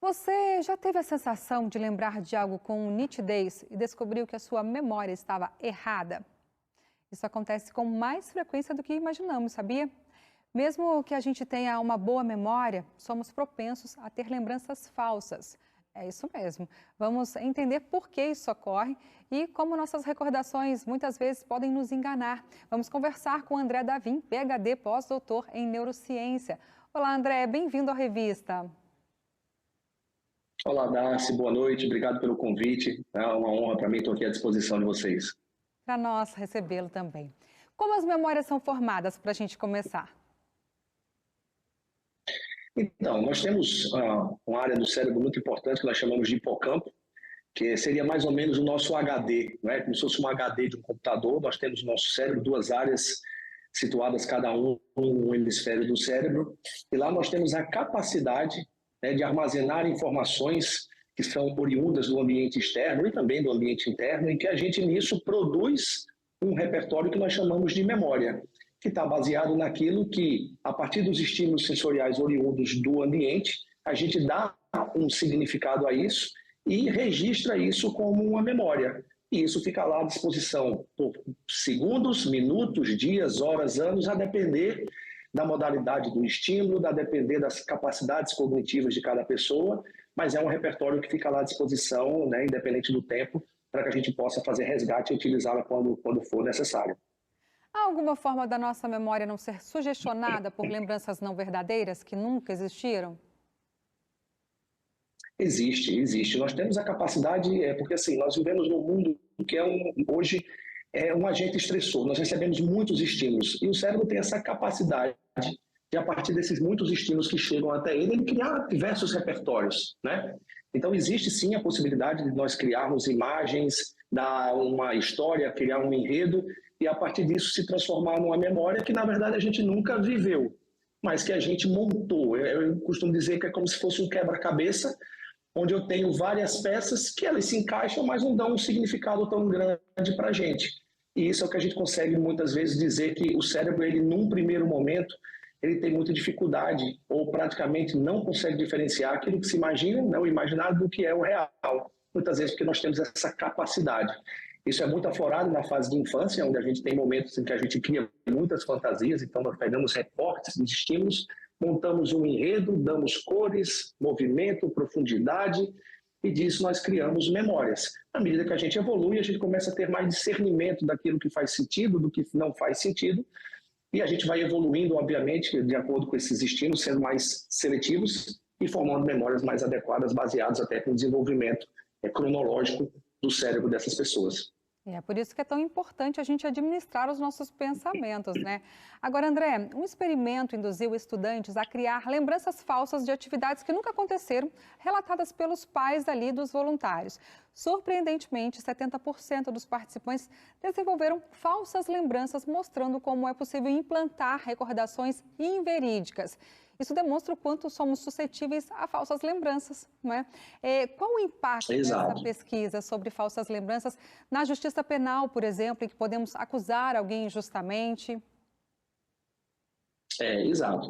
Você já teve a sensação de lembrar de algo com nitidez e descobriu que a sua memória estava errada? Isso acontece com mais frequência do que imaginamos, sabia? Mesmo que a gente tenha uma boa memória, somos propensos a ter lembranças falsas. É isso mesmo. Vamos entender por que isso ocorre e como nossas recordações muitas vezes podem nos enganar. Vamos conversar com André Davim, PhD, pós-doutor em neurociência. Olá, André, bem-vindo à revista. Olá, Darcy, boa noite, obrigado pelo convite. É uma honra para mim, estou aqui à disposição de vocês. Para nós recebê-lo também. Como as memórias são formadas, para a gente começar? Então, nós temos uma área do cérebro muito importante que nós chamamos de hipocampo, que seria mais ou menos o nosso HD, não é? Como se fosse um HD de um computador. Nós temos no nosso cérebro duas áreas situadas cada um no hemisfério do cérebro, e lá nós temos a capacidade, né, de armazenar informações que são oriundas do ambiente externo e também do ambiente interno, em que a gente nisso produz um repertório que nós chamamos de memória, que está baseado naquilo que, a partir dos estímulos sensoriais oriundos do ambiente, a gente dá um significado a isso e registra isso como uma memória. E isso fica lá à disposição por segundos, minutos, dias, horas, anos, a depender da modalidade do estímulo, a depender das capacidades cognitivas de cada pessoa, mas é um repertório que fica lá à disposição, né, independente do tempo, para que a gente possa fazer resgate e utilizá-la quando for necessário. Há alguma forma da nossa memória não ser sugestionada por lembranças não verdadeiras que nunca existiram? Existe. Nós temos a capacidade, porque assim, nós vivemos num mundo que hoje é um agente estressor. Nós recebemos muitos estímulos e o cérebro tem essa capacidade de, a partir desses muitos estímulos que chegam até ele criar diversos repertórios, né? Então existe sim a possibilidade de nós criarmos imagens, dar uma história, criar um enredo e a partir disso se transformar numa memória que na verdade a gente nunca viveu, mas que a gente montou. Eu costumo dizer que é como se fosse um quebra-cabeça, onde eu tenho várias peças que elas se encaixam, mas não dão um significado tão grande para a gente. E isso é o que a gente consegue muitas vezes dizer que o cérebro, ele num primeiro momento, ele tem muita dificuldade ou praticamente não consegue diferenciar aquilo que se imagina, né, o imaginado, do que é o real. Muitas vezes porque nós temos essa capacidade. Isso é muito aflorado na fase de infância, onde a gente tem momentos em que a gente cria muitas fantasias, então nós pegamos recortes de estímulos, montamos um enredo, damos cores, movimento, profundidade, e disso nós criamos memórias. À medida que a gente evolui, a gente começa a ter mais discernimento daquilo que faz sentido, do que não faz sentido, e a gente vai evoluindo, obviamente, de acordo com esses estímulos, sendo mais seletivos e formando memórias mais adequadas, baseadas até no desenvolvimento cronológico do cérebro dessas pessoas. É por isso que é tão importante a gente administrar os nossos pensamentos, né? Agora, André, um experimento induziu estudantes a criar lembranças falsas de atividades que nunca aconteceram, relatadas pelos pais ali dos voluntários. Surpreendentemente, 70% dos participantes desenvolveram falsas lembranças, mostrando como é possível implantar recordações inverídicas. Isso demonstra o quanto somos suscetíveis a falsas lembranças, não é? Qual o impacto dessa Exato. pesquisa sobre falsas lembranças na justiça penal, por exemplo, em que podemos acusar alguém injustamente? Exato.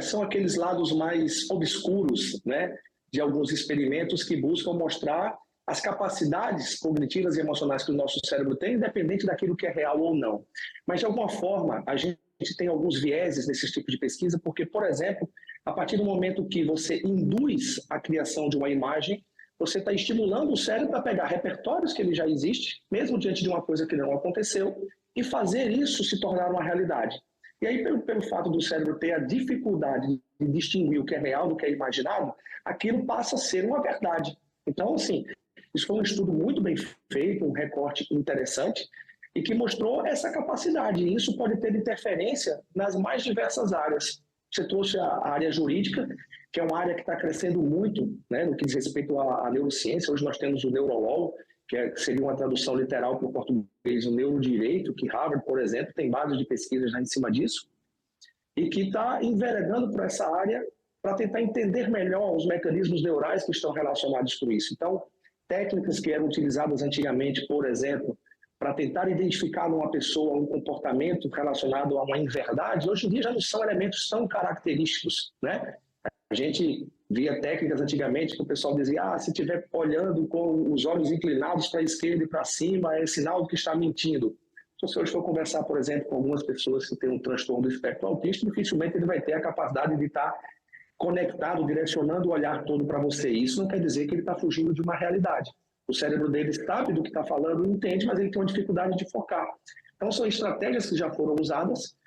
São aqueles lados mais obscuros, né, de alguns experimentos que buscam mostrar as capacidades cognitivas e emocionais que o nosso cérebro tem, independente daquilo que é real ou não. Mas, de alguma forma, a gente tem alguns vieses nesse tipo de pesquisa, porque, por exemplo, a partir do momento que você induz a criação de uma imagem, você está estimulando o cérebro a pegar repertórios que ele já existe, mesmo diante de uma coisa que não aconteceu, e fazer isso se tornar uma realidade. E aí, pelo fato do cérebro ter a dificuldade de distinguir o que é real do que é imaginado, aquilo passa a ser uma verdade. Então, assim, isso foi um estudo muito bem feito, um recorte interessante, e que mostrou essa capacidade. E isso pode ter interferência nas mais diversas áreas. Você trouxe a área jurídica, que é uma área que está crescendo muito, né, no que diz respeito à neurociência. Hoje nós temos o Neurolaw, que seria uma tradução literal para o português, o neurodireito, que Harvard, por exemplo, tem bases de pesquisas em cima disso, e que está enveredando por essa área para tentar entender melhor os mecanismos neurais que estão relacionados com isso. Então, técnicas que eram utilizadas antigamente, por exemplo, para tentar identificar numa pessoa um comportamento relacionado a uma inverdade, hoje em dia já não são elementos tão característicos, né? A gente via técnicas antigamente que o pessoal dizia, se estiver olhando com os olhos inclinados para a esquerda e para cima, é sinal de que está mentindo. Se você hoje for conversar, por exemplo, com algumas pessoas que têm um transtorno do espectro autista, dificilmente ele vai ter a capacidade de estar conectado, direcionando o olhar todo para você. Isso não quer dizer que ele está fugindo de uma realidade. O cérebro dele sabe do que está falando, entende, mas ele tem uma dificuldade de focar. Então, são estratégias que já foram usadas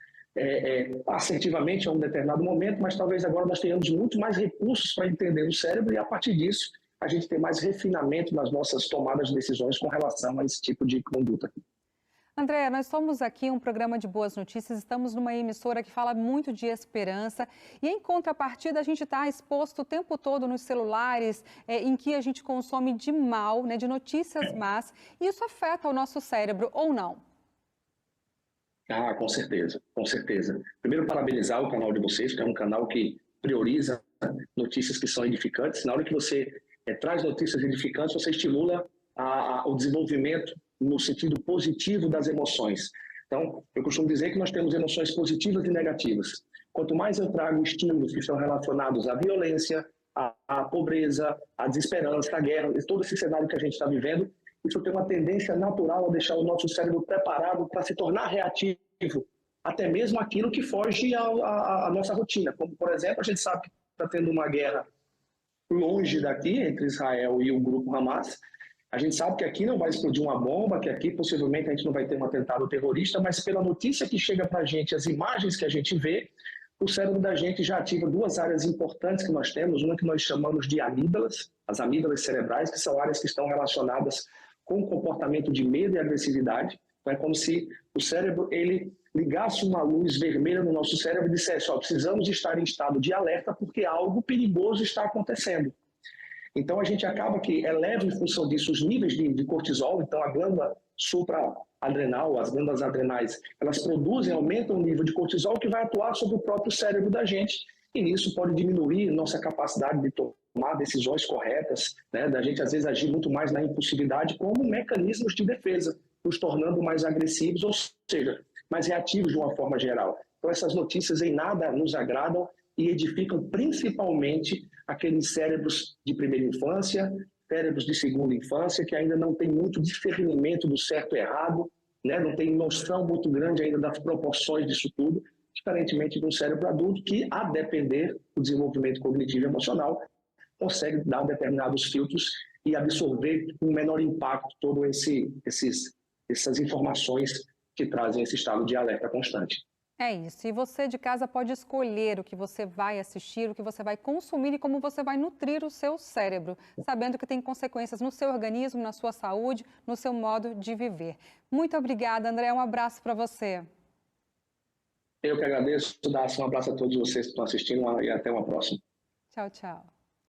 assertivamente a um determinado momento, mas talvez agora nós tenhamos muito mais recursos para entender o cérebro e, a partir disso, a gente ter mais refinamento nas nossas tomadas de decisões com relação a esse tipo de conduta. Andréa, nós somos aqui um programa de boas notícias, estamos numa emissora que fala muito de esperança e, em contrapartida, a gente está exposto o tempo todo nos celulares em que a gente consome de mal, de notícias más, e isso afeta o nosso cérebro ou não? Com certeza, com certeza. Primeiro, parabenizar o canal de vocês, que é um canal que prioriza notícias que são edificantes. Na hora que você traz notícias edificantes, você estimula o desenvolvimento no sentido positivo das emoções. Então, eu costumo dizer que nós temos emoções positivas e negativas. Quanto mais eu trago estímulos que estão relacionados à violência, à pobreza, à desesperança, à guerra, todo esse cenário que a gente está vivendo, isso tem uma tendência natural a deixar o nosso cérebro preparado para se tornar reativo, até mesmo aquilo que foge à nossa rotina. Como, por exemplo, a gente sabe que está tendo uma guerra longe daqui, entre Israel e o grupo Hamas. A gente sabe que aqui não vai explodir uma bomba, que aqui possivelmente a gente não vai ter um atentado terrorista, mas pela notícia que chega para a gente, as imagens que a gente vê, o cérebro da gente já ativa duas áreas importantes que nós temos, uma que nós chamamos de amígdalas, as amígdalas cerebrais, que são áreas que estão relacionadas com o comportamento de medo e agressividade. Então, é como se o cérebro ele ligasse uma luz vermelha no nosso cérebro e dissesse, precisamos estar em estado de alerta porque algo perigoso está acontecendo. Então, a gente acaba que eleva em função disso os níveis de cortisol. Então, a glândula supraadrenal, as glândulas adrenais, elas produzem, aumentam o nível de cortisol que vai atuar sobre o próprio cérebro da gente. E nisso pode diminuir nossa capacidade de tomar decisões corretas, da gente às vezes agir muito mais na impulsividade como mecanismos de defesa, nos tornando mais agressivos, ou seja, mais reativos de uma forma geral. Então, essas notícias em nada nos agradam e edificam principalmente aqueles cérebros de primeira infância, cérebros de segunda infância, que ainda não tem muito discernimento do certo e errado, não tem noção muito grande ainda das proporções disso tudo, diferentemente de um cérebro adulto que, a depender do desenvolvimento cognitivo e emocional, consegue dar determinados filtros e absorver com menor impacto todas essas informações que trazem esse estado de alerta constante. É isso. E você de casa pode escolher o que você vai assistir, o que você vai consumir e como você vai nutrir o seu cérebro, sabendo que tem consequências no seu organismo, na sua saúde, no seu modo de viver. Muito obrigada, André. Um abraço para você. Eu que agradeço, Dácia. Um abraço a todos vocês que estão assistindo e até uma próxima. Tchau, tchau.